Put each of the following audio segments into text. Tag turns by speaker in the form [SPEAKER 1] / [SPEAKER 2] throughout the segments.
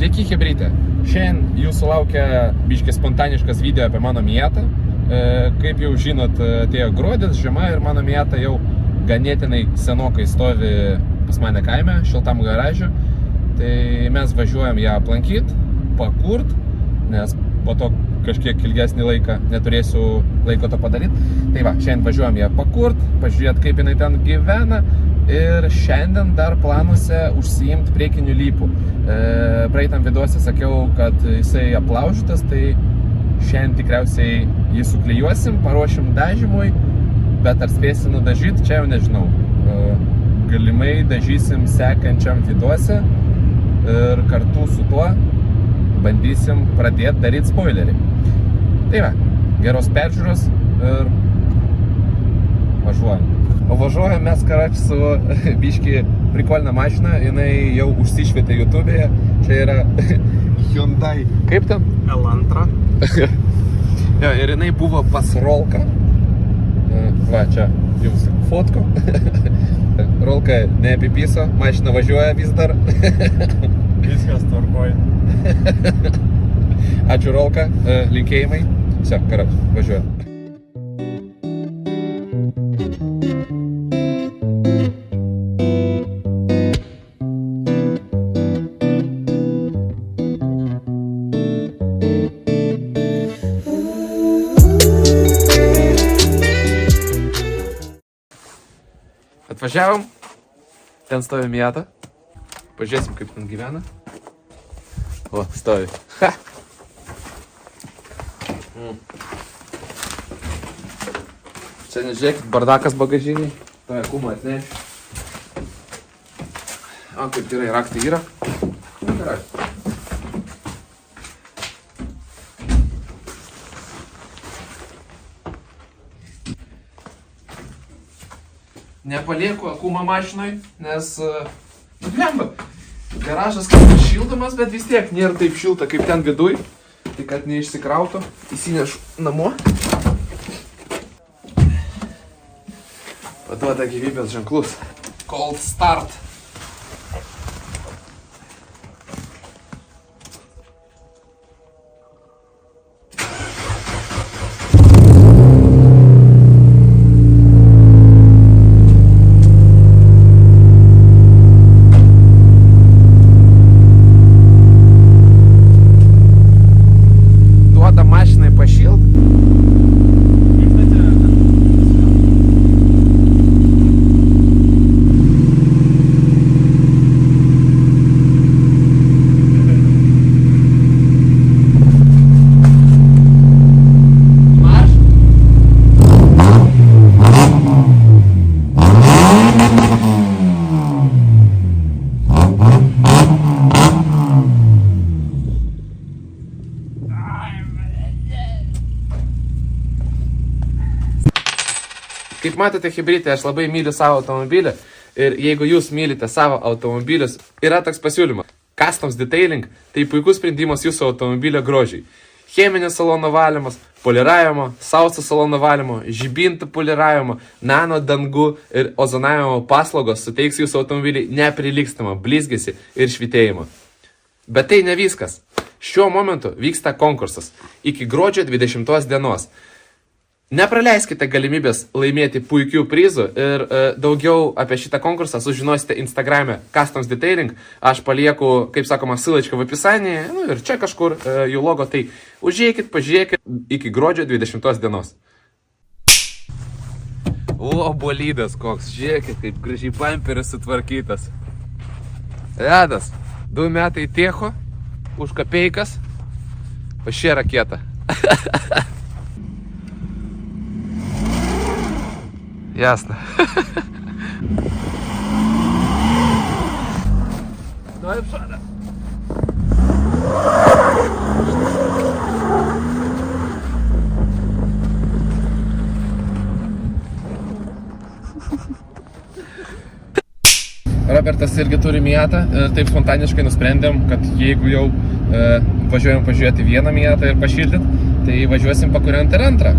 [SPEAKER 1] Sveiki, chebrytė. Šiandien jūsų laukia biškis spontaniškas video apie mano Miatą. Kaip jau žinot, atėjo gruodis, žiema ir mano Miata jau ganėtinai senokai stovi pas mane kaime, šiltam garažiu. Tai mes važiuojam ją aplankyti, pakurt, nes po to kažkiek ilgesnį laiką neturėsiu laiko to padaryti. Tai va, šiandien važiuojam ją pakurt, pažiūrėti, kaip jinai ten gyvena. Ir šiandien dar planuose užsiimti priekinių lypų. Praeitam videose sakiau, kad jisai aplaužytas, tai šiandien tikriausiai jį suklijuosim, paruošim dažymui, bet ar spėsim nudažyti, čia jau nežinau. Galimai dažysim sekančiam videose ir kartu su tuo bandysim pradėti daryti spoilerį. Tai va, geros peržiūros ir važiuojam. O važiuojam mes, karač, su biški prikolinę mašiną, jinai jau užsišvietė YouTube'e. Čia yra Hyundai. Kaip ten?
[SPEAKER 2] Elantra.
[SPEAKER 1] Jo, ir jinai buvo pas Rolką. Va, čia jums fotko. Rolka neapipiso, mašina važiuoja vis dar.
[SPEAKER 2] Viskas tvarkoj.
[SPEAKER 1] Ačiū Rolka, linkėjimai. Все, karač, važiuoja. Atvažiavom, ten stovi Miata, pažiūrėsim, kaip ten gyvena. O, stovi. Ha! Čia nežiūrėkit, bardakas bagažiniai, toje kumą atnešiu. O, kaip gerai, raktai yra. Nu, gerai. Nepalieku akumą mašinoj, nes, blemba, garažas kaip šildomas, bet vis tiek nėra taip šilta kaip ten viduj. Tai kad neišsikrautų, įsinešu namo. Paduoda gyvybės ženklus. Cold start. Kaip matote, chebrytė, aš labai myliu savo automobilį ir jeigu jūs mylite savo automobilius, yra toks pasiūlymas. Customs Detailing – tai puikus sprendimas jūsų automobilio grožiai. Cheminis salono valymas, poliravimo, sauso salono valymo, žibintų poliravimo, nano dangų ir ozonavimo paslaugos suteiks jūsų automobilį neprilygstamą blizgesį ir švytėjimą. Bet tai ne viskas. Šiuo momentu vyksta konkursas iki gruodžio 20 dienos. Nepraleiskite galimybės laimėti puikių prizų ir daugiau apie šitą konkursą sužinosite Instagrame Customs Detailing. Aš palieku, kaip sakoma, silačką v opisanėje, nu ir čia kažkur jų logo, tai užėjkit, pažiūrėkit iki gruodžio 20 dienos. O, bolidas koks, žiūrėkit, kaip gražiai bamperis sutvarkytas. Redas, 2 metai tėcho, už kapeikas, o šia raketa. Ясно. Давай пшада. Robertas irgi turi Miatą ir taip spontaniškai nusprendėm, kad jeigu jau važiuojam pažiūrėti vieną Miatą ir pašildyti, tai važiuosim pakuriant ir antrą.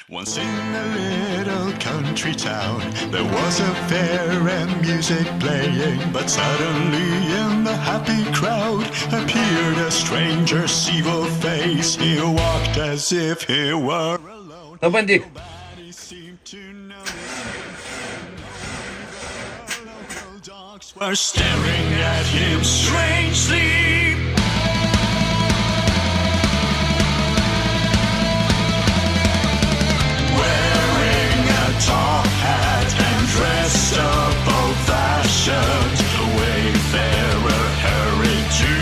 [SPEAKER 3] Once in a little country town, there was a fair and music playing, but suddenly in the happy crowd appeared a stranger's evil face. He walked as if he were alone.
[SPEAKER 1] Na bandyk.
[SPEAKER 3] Nobody seemed to notice. The local dogs were staring at him strangely. Wearing a top hat and dressed up old-fashioned, the wayfarer hurried to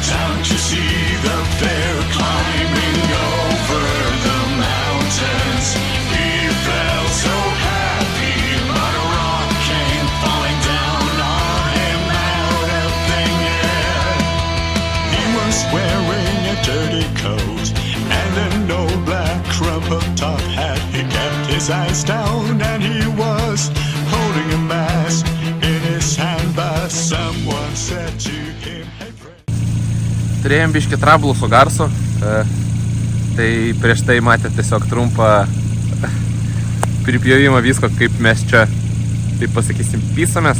[SPEAKER 3] town to see the fair climbing over the mountains. He felt so happy, but a rock came falling down on him out of thin air. He was wearing a dirty coat and an old black crumpled top hat. He kept his eyes down and he was holding a mask in his hand, but someone said to him, hey friend.
[SPEAKER 1] Turėjom biškį trablų su garsu, tai prieš tai matėte tiesiog trumpą pripjovimą visko, kaip mes čia, taip pasakysim, pysamės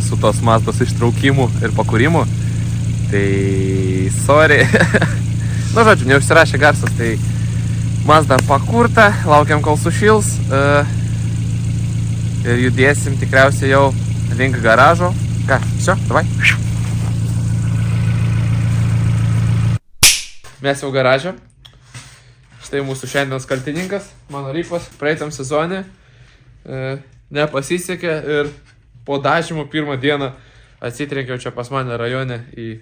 [SPEAKER 1] su tos Mazdos ištraukimu ir pakūrimu. Tai sorry. Nu, žodžiu, neužsirašė garsas, tai Mazda pakurta, laukiam kol sušils ir judėsim tikriausiai jau link garažo. Ką, все, davai. Mes jau garažą. Štai mūsų šiandienos kaltininkas, mano Lypas, praeitam sezone nepasisekė ir po dažymų pirmą dieną atsitrenkiau čia pas mane rajone į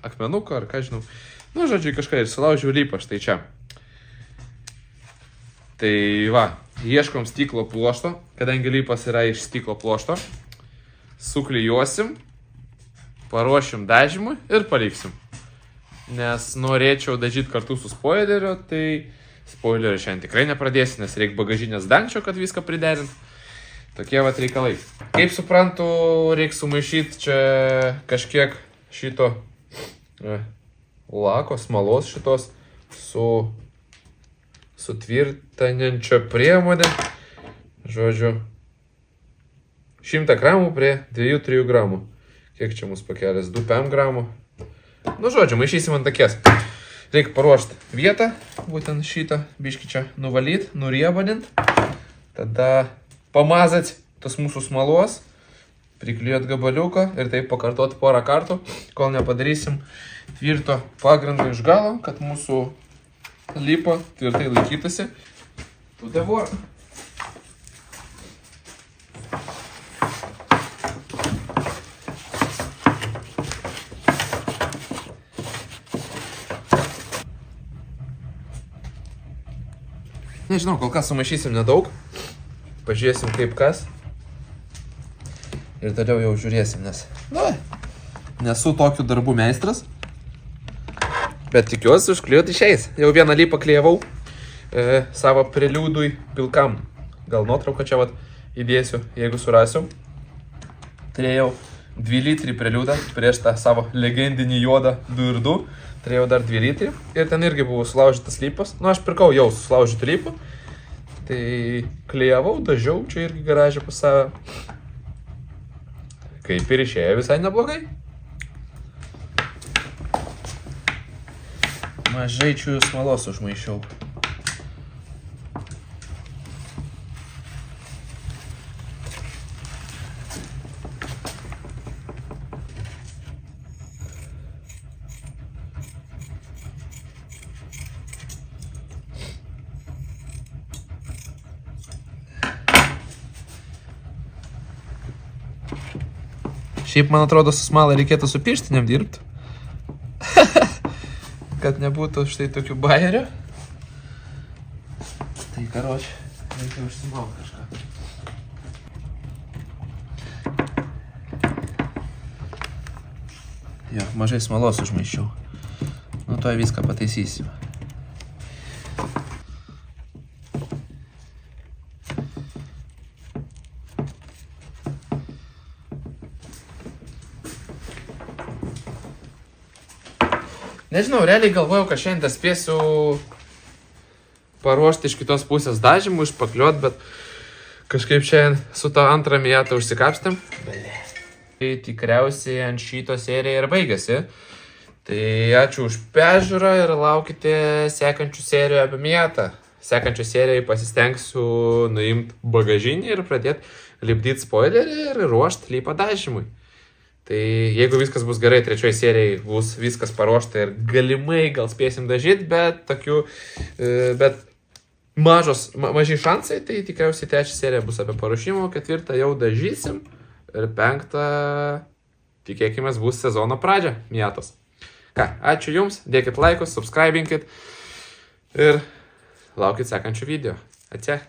[SPEAKER 1] akmenuką ar ką žinau. Nu, žodžiu, kažką ir sulaužiau Lypą štai čia. Tai va, ieškom stiklo pluošto, kadangi Lypas yra iš stiklo pluošto. Suklijuosim, paruošim dažymui ir paliksim. Nes norėčiau dažyti kartu su spoileriu, tai spoilerį šiandien tikrai nepradėsiu, nes reikia bagažinės dangčio, kad viską priderint. Tokie vat reikalai. Kaip suprantu, reikia sumaišyti čia kažkiek šito lako, smalos šitos su sutvirtinančia priemonė. Žodžiu, 100 gramų prie 2-3 gramų. Kiek čia mūsų pakelės? 2-5 gramų. Nu, žodžiu, maišysim ant takės. Reikia paruošti vietą, būtent šitą biškį čia nuvalyti, nuriebanint. Tada pamazать tos mūsų smalos, priklijuot gabaliuką ir taip pakartoti porą kartų, kol nepadarysim tvirto pagrindo iš galo, kad mūsų Lypa tvirtai laikytųsi. To the work. Nežinau, kol kas sumaišysim nedaug. Pažiūrėsim kaip kas. Ir toliau jau žiūrėsim, nes nesu tokių darbų meistras. Bet tikiuosi užklijuoti išeis. Jau vieną Lypą klijavau savo preliudui pilkam. Gal nuotrauką čia vat įdėsiu, jeigu surasiu. Turėjau 2 litrį preliudą prieš tą savo legendinį juodą 2 ir 2. Turėjau dar 2 litrį ir ten irgi buvo sulaužytas Lypas. Nu, aš pirkau jau sulaužytų Lypų. Tai klijavau, dažiau čia irgi garažę pas save. Kaip ir išėjo visai neblogai. Mažai čiųjų smalos užmaišiau. Šiaip, man atrodo, su smala reikėtų su pirštinėm dirbti. Kad nebūtų štai tokių bajerių. Tai, karoči, reikia užsimauti kažką. Jo, mažai smalos užmaišiau. Nu, to viską pataisysim. Nežinau, realiai galvojau, kad šiandien spėsiu paruošti iš kitos pusės dažymų, išpakliuot, bet kažkaip šiandien su tą antrą mietą užsikapstėm. Tai tikriausiai ant šito serija ir baigėsi. Tai ačiū už peržiūrą ir laukite sekančių serijų apie Miatą. Sekančią seriją pasistengsiu nuimti bagažinį ir pradėti lipdyti spoilerį ir ruošti lypą dažymui. Tai jeigu viskas bus gerai, trečioji serijai bus viskas paruošta ir galimai gal spėsim dažyti, bet maži šansai, tai tikriausiai trečia serija bus apie paruošimą, ketvirtą jau dažysim ir penktą, tikėkime, bus sezono pradžia Miatos. Ką, ačiū Jums, dėkit laikus, subscribinkit ir laukit sekančių video. Atsė.